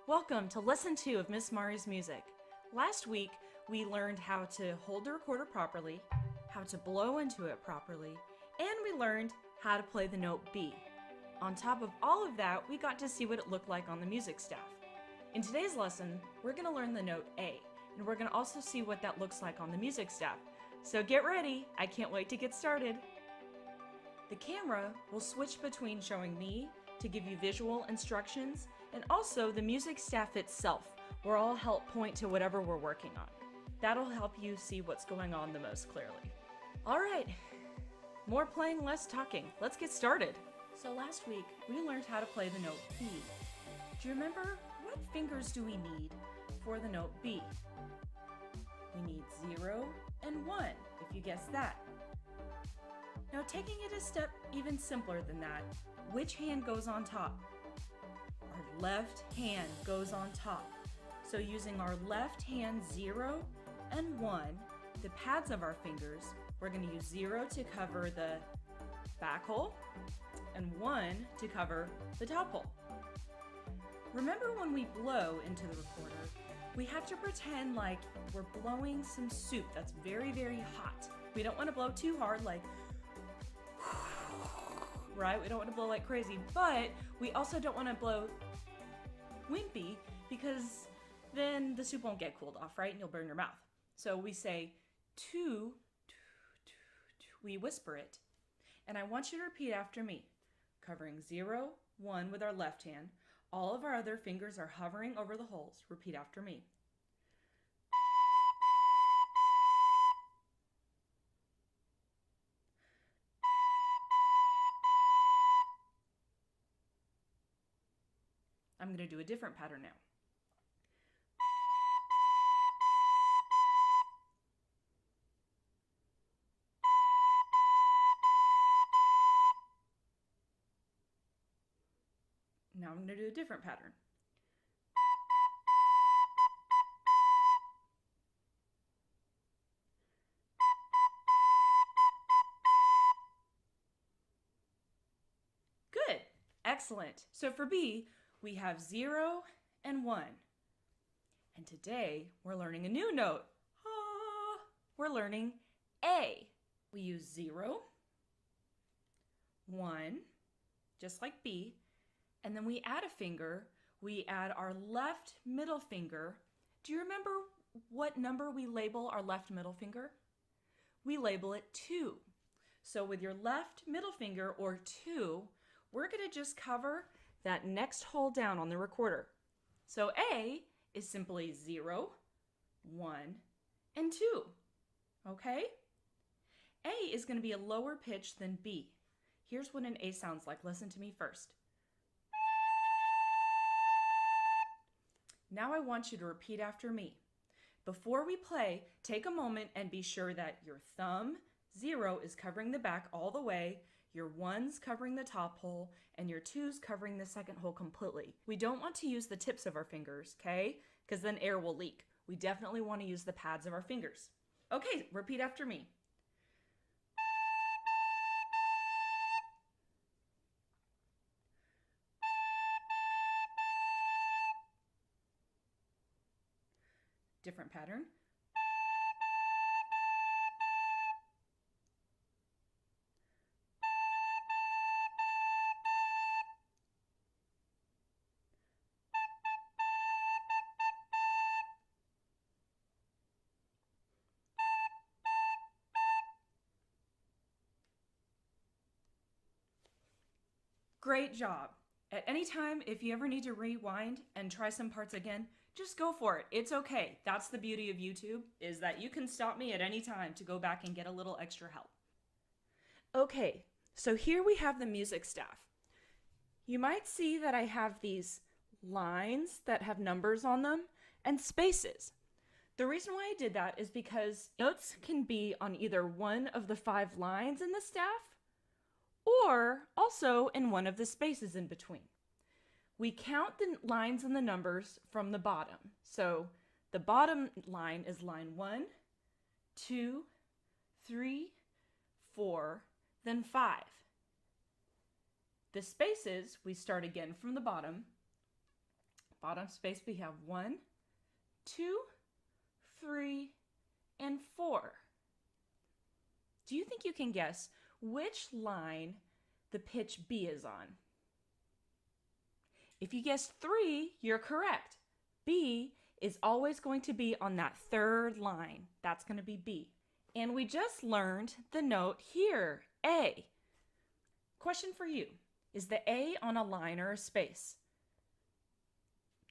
Welcome to Lesson 2 of Miss Mari's Music. Last week, we learned how to hold the recorder properly, how to blow into it properly, and we learned how to play the note B. On top of all of that, we got to see what it looked like on the music staff. In today's lesson, we're going to learn the note A, and we're going to also see what that looks like on the music staff. So get ready, I can't wait to get started. The camera will switch between showing me to give you visual instructions and also the music staff itself, where I'll help point to whatever we're working on. That'll help you see what's going on the most clearly. All right, more playing, less talking. Let's get started. So last week, we learned how to play the note B. Do you remember what fingers do we need for the note B? We need 0 and 1, if you guessed that. Now taking it a step even simpler than that, which hand goes on top? Our left hand goes on top. So using our left hand 0 and 1, the pads of our fingers, we're going to use 0 to cover the back hole and 1 to cover the top hole. Remember when we blow into the recorder, we have to pretend like we're blowing some soup that's very, very hot. We don't want to blow too hard, like right? We don't want to blow like crazy, but we also don't want to blow wimpy because then the soup won't get cooled off, right? And you'll burn your mouth. So we say two, we whisper it. And I want you to repeat after me, covering 0, 1 with our left hand. All of our other fingers are hovering over the holes. Repeat after me. I'm going to do a different pattern now. Now I'm going to do a different pattern. Good. Excellent. So for B, we have 0 and 1. And today, we're learning a new note. We're learning A. We use 0, 1, just like B, and then we add a finger. We add our left middle finger. Do you remember what number we label our left middle finger? We label it 2. So with your left middle finger, or 2, we're going to just cover that next hole down on the recorder. So A is simply 0, 1, and 2. Okay? A is going to be a lower pitch than B. Here's what an A sounds like. Listen to me first. Now I want you to repeat after me. Before we play, take a moment and be sure that your thumb, 0, is covering the back all the way, your 1's covering the top hole, and your 2's covering the second hole completely. We don't want to use the tips of our fingers, okay? Because then air will leak. We definitely want to use the pads of our fingers. Okay, repeat after me. Different pattern. Great job. At any time, if you ever need to rewind and try some parts again, just go for it. It's okay. That's the beauty of YouTube, is that you can stop me at any time to go back and get a little extra help. Okay, so here we have the music staff. You might see that I have these lines that have numbers on them and spaces. The reason why I did that is because notes can be on either one of the 5 lines in the staff or also in one of the spaces in between. We count the lines and the numbers from the bottom. So the bottom line is line 1, 2, 3, 4, then 5. The spaces, we start again from the bottom. Bottom space, we have 1, 2, 3, and 4. Do you think you can guess which line the pitch B is on? If you guessed 3, you're correct. B is always going to be on that third line. That's going to be B. And we just learned the note here, A. Question for you. Is the A on a line or a space?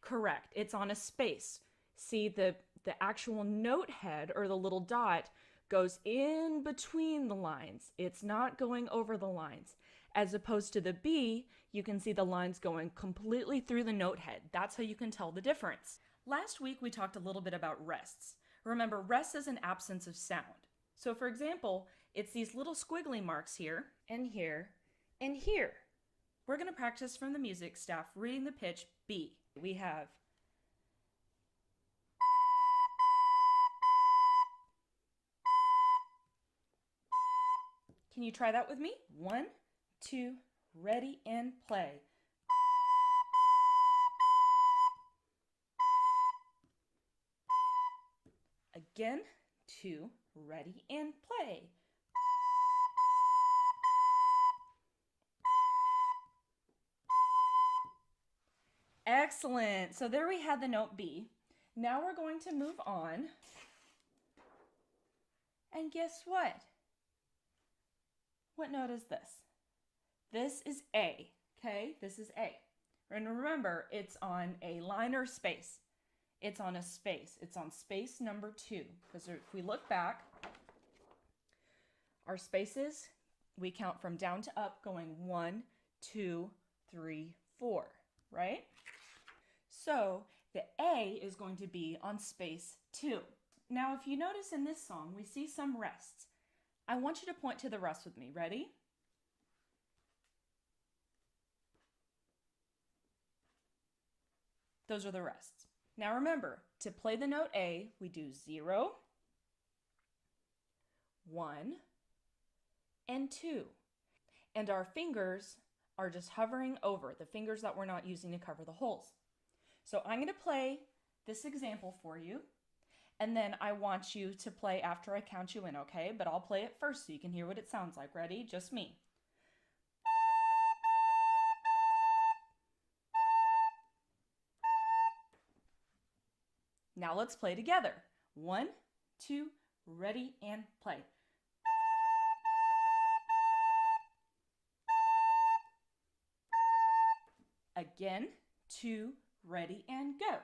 Correct. It's on a space. See, the actual note head or the little dot goes in between the lines. It's not going over the lines. As opposed to the B, you can see the lines going completely through the note head. That's how you can tell the difference. Last week, we talked a little bit about rests. Remember, rest is an absence of sound. So for example, it's these little squiggly marks here, and here, and here. We're going to practice from the music staff reading the pitch B. We have Can you try that with me? 1, 2, ready, and play. Again, 2, ready, and play. Excellent. So there we had the note B. Now we're going to move on. And guess what? What note is this? This is A, okay? This is A. And remember, it's on a line or space. It's on a space. It's on space number 2. Because if we look back, our spaces, we count from down to up, going 1, 2, 3, 4, right? So the A is going to be on space 2. Now, if you notice in this song, we see some rests. I want you to point to the rest with me. Ready? Those are the rests. Now remember, to play the note A, we do 0, 1, and 2. And our fingers are just hovering over, the fingers that we're not using to cover the holes. So I'm going to play this example for you, and then I want you to play after I count you in, okay? But I'll play it first so you can hear what it sounds like. Ready? Just me. Now let's play together. 1, 2, ready, and play. Again, 2, ready, and go.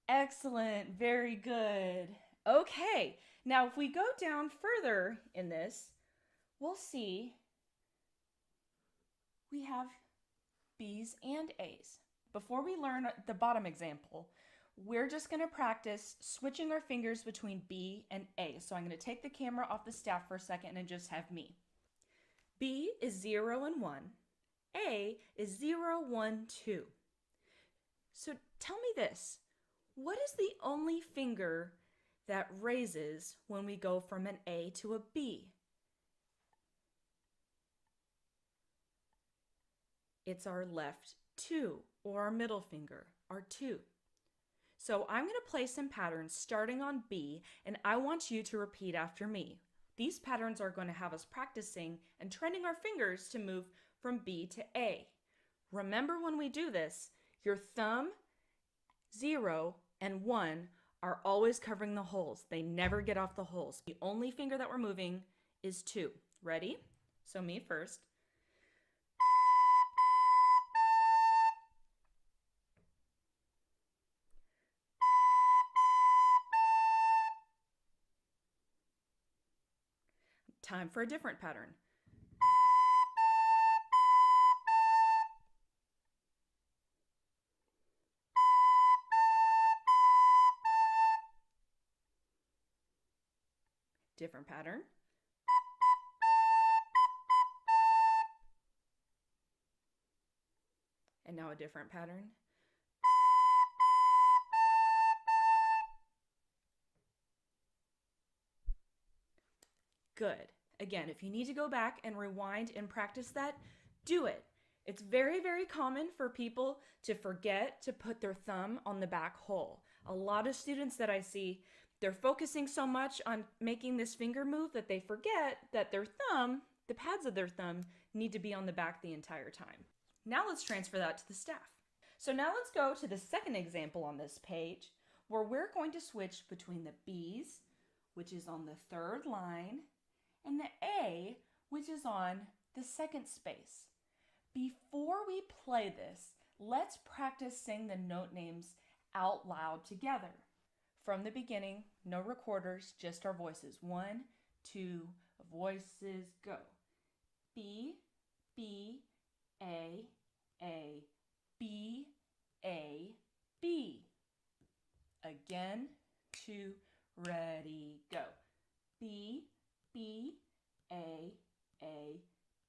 Excellent, very good. Okay, now if we go down further in this, we'll see we have B's and A's. Before we learn the bottom example, we're just going to practice switching our fingers between B and A. So I'm going to take the camera off the staff for a second and just have me. B is 0 and 1. A is 0, 1, 2. So tell me this. What is the only finger that raises when we go from an A to a B? It's our left 2, or our middle finger, our 2. So I'm going to play some patterns starting on B, and I want you to repeat after me. These patterns are going to have us practicing and training our fingers to move from B to A. Remember, when we do this, your thumb, 0, and 1 are always covering the holes. They never get off the holes. The only finger that we're moving is 2. Ready? So me first. Time for a different pattern. Different pattern. And now a different pattern. Good. Again, if you need to go back and rewind and practice that, do it. It's very, very common for people to forget to put their thumb on the back hole. A lot of students that I see, they're focusing so much on making this finger move that they forget that their thumb, the pads of their thumb, need to be on the back the entire time. Now let's transfer that to the staff. So now let's go to the second example on this page, where we're going to switch between the B's, which is on the third line, and the A, which is on the second space. Before we play this, let's practice saying the note names out loud together. From the beginning, no recorders, just our voices. 1, 2, voices, go. B, B, A, B, A, B. Again, 2, ready, go. B, B, A,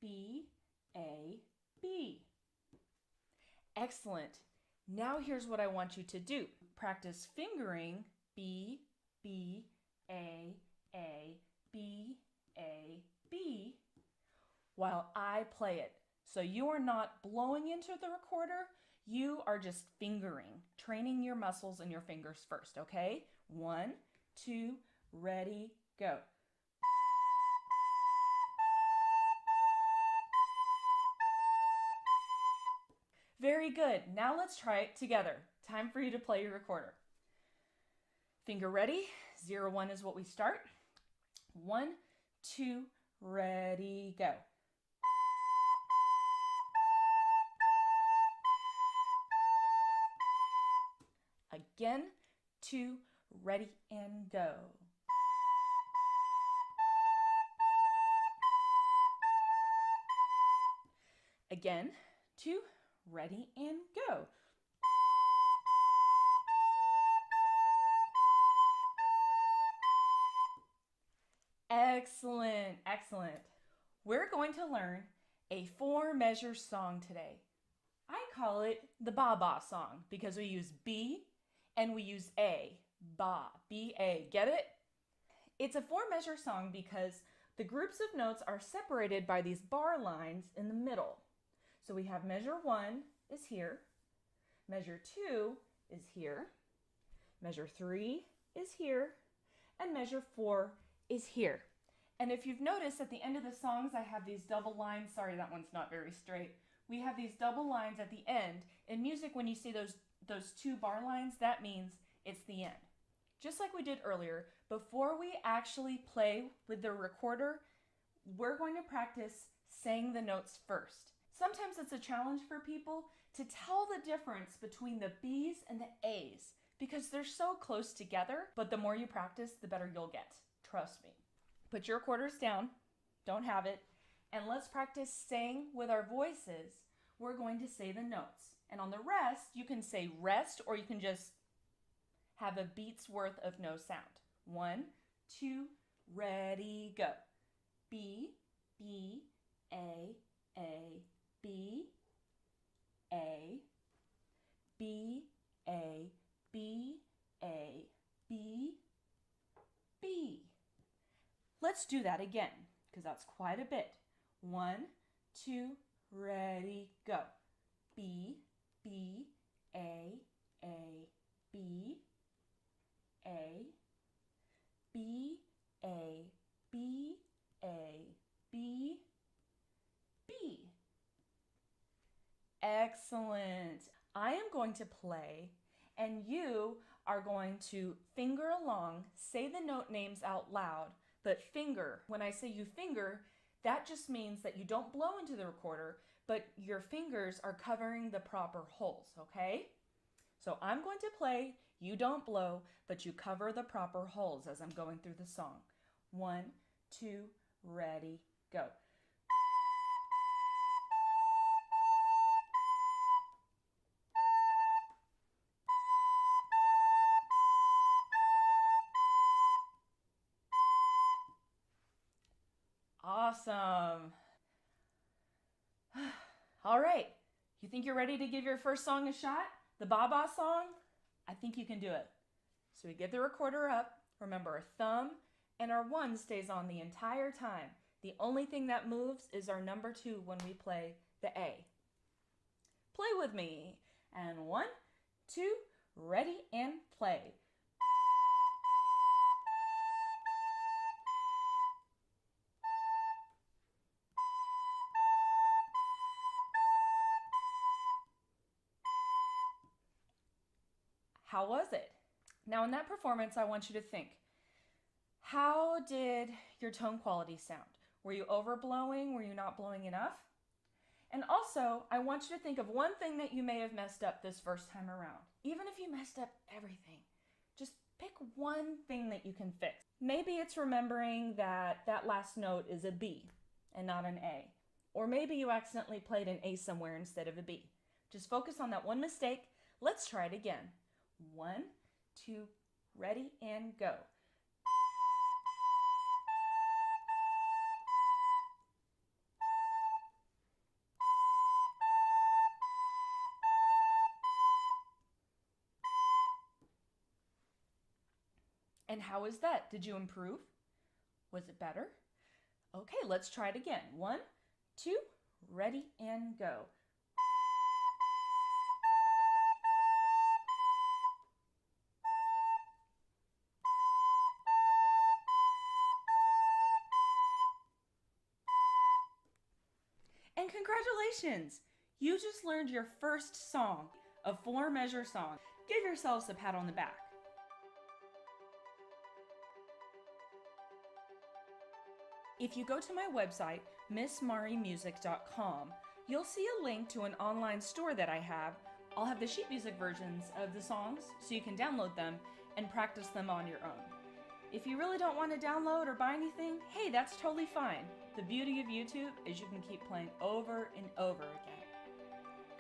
B, A, B. Excellent. Now here's what I want you to do. Practice fingering B, B, A, B, A, B while I play it. So you are not blowing into the recorder, you are just fingering, training your muscles and your fingers first, okay? 1, 2, ready, go. Very good. Now let's try it together. Time for you to play your recorder. Finger ready. 0, 1 is what we start. 1, 2, ready, go. Again, 2, ready, and go. Again, 2, ready, and go. Excellent, excellent. We're going to learn a 4-measure song today. I call it the ba-ba song because we use B and we use A. Ba, B-A. Get it? It's a 4-measure song because the groups of notes are separated by these bar lines in the middle. So we have measure 1 is here, measure 2 is here, measure 3 is here, and measure 4 is here. And if you've noticed at the end of the songs, I have these double lines. Sorry, that one's not very straight. We have these double lines at the end. In music, when you see those 2 bar lines, that means it's the end. Just like we did earlier, before we actually play with the recorder, we're going to practice saying the notes first. Sometimes it's a challenge for people to tell the difference between the B's and the A's because they're so close together, but the more you practice, the better you'll get. Trust me. Put your recorders down, don't have it, and let's practice saying with our voices. We're going to say the notes. And on the rest, you can say rest or you can just have a beat's worth of no sound. 1, 2, ready, go. B, B, A, B, A, B, A, B, A, B, B. Let's do that again, because that's quite a bit. 1, 2, ready, go. B, B, A, B, A, B, A, B, A, B, B. Excellent. I am going to play, and you are going to finger along, say the note names out loud, but finger. When I say you finger, that just means that you don't blow into the recorder, but your fingers are covering the proper holes, okay? So I'm going to play, you don't blow, but you cover the proper holes as I'm going through the song. 1, 2, ready, go. Awesome. All right. You think you're ready to give your first song a shot? The Ba-Ba song? I think you can do it. So we get the recorder up. Remember, our thumb and our 1 stays on the entire time. The only thing that moves is our number 2 when we play the A. Play with me. And 1, 2, ready and play. How was it? Now in that performance, I want you to think, how did your tone quality sound? Were you overblowing? Were you not blowing enough? And also, I want you to think of one thing that you may have messed up this first time around. Even if you messed up everything, just pick one thing that you can fix. Maybe it's remembering that that last note is a B and not an A. Or maybe you accidentally played an A somewhere instead of a B. Just focus on that one mistake. Let's try it again. 1, 2, ready and go. And how is that? Did you improve? Was it better? Okay, let's try it again. 1, 2, ready and go. And congratulations! You just learned your first song, a 4-measure song. Give yourselves a pat on the back. If you go to my website, missmarimusic.com, you'll see a link to an online store that I have. I'll have the sheet music versions of the songs so you can download them and practice them on your own. If you really don't want to download or buy anything, hey, that's totally fine. The beauty of YouTube is you can keep playing over and over again.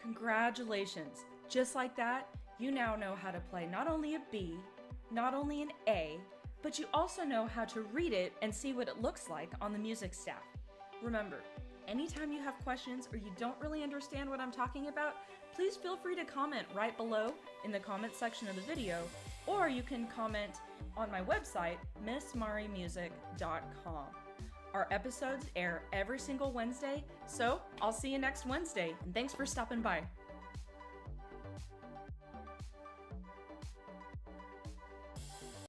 Congratulations! Just like that, you now know how to play not only a B, not only an A, but you also know how to read it and see what it looks like on the music staff. Remember, anytime you have questions or you don't really understand what I'm talking about, please feel free to comment right below in the comment section of the video, or you can comment on my website, missmarimusic.com. Our episodes air every single Wednesday, so I'll see you next Wednesday, and thanks for stopping by.